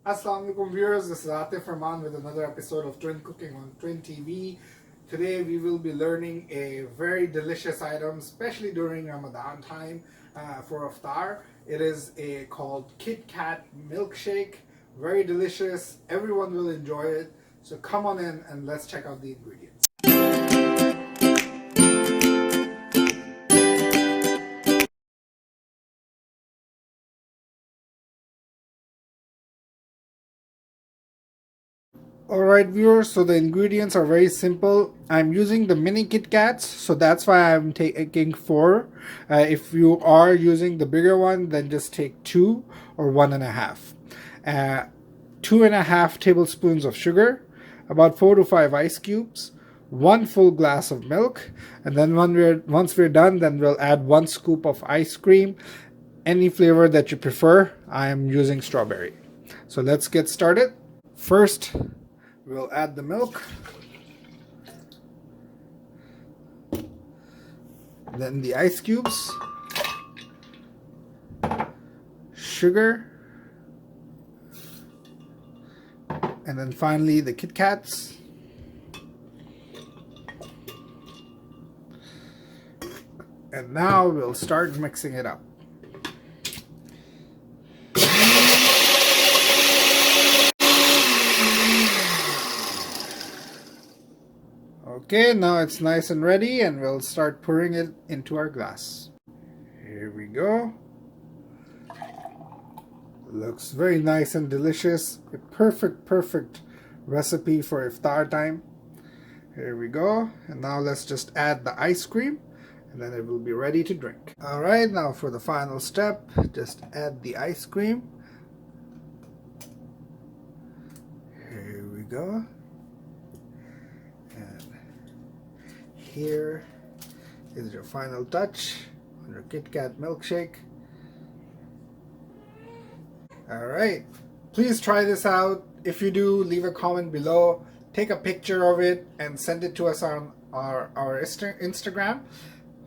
Assalamu alaikum viewers, this is Atif Rahman with another episode of Twin Cooking on Twin TV. Today we will be learning a very delicious item, especially during Ramadan time for iftar. It is called Kit Kat Milkshake. Very delicious, everyone will enjoy it. So come on in and let's check out the ingredients. Alright viewers, so the ingredients are very simple. I'm using the mini Kit Kats, so that's why I'm taking 4. If you are using the bigger one, then just take 2 or 1.5. 2.5 tablespoons of sugar, about 4 to 5 ice cubes, 1 full glass of milk, and then once we're done, then we'll add 1 scoop of ice cream, any flavor that you prefer. I am using strawberry. So let's get started. First, we'll add the milk, then the ice cubes, sugar, and then finally the Kit Kats. And now we'll start mixing it up. Okay, now it's nice and ready, and we'll start pouring it into our glass. Here we go. Looks very nice and delicious. A perfect recipe for iftar time. Here we go. And now let's just add the ice cream, and then it will be ready to drink. Alright, now for the final step, just add the ice cream. Here we go. And here is your final touch on your Kit Kat milkshake. Alright, please try this out. If you do, leave a comment below. Take a picture of it and send it to us on our Instagram.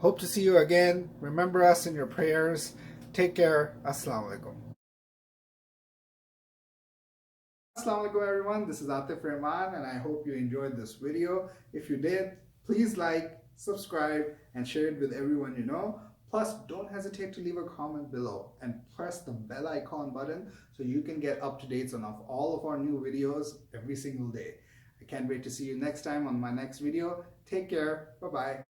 Hope to see you again. Remember us in your prayers. Take care. Assalamu alaikum. Assalamu alaikum everyone. This is Atif Rahman and I hope you enjoyed this video. If you did, please like, subscribe and share it with everyone you know. Plus, don't hesitate to leave a comment below and press the bell icon button so you can get up-to-dates on all of our new videos every single day. I can't wait to see you next time on my next video. Take care. Bye-bye.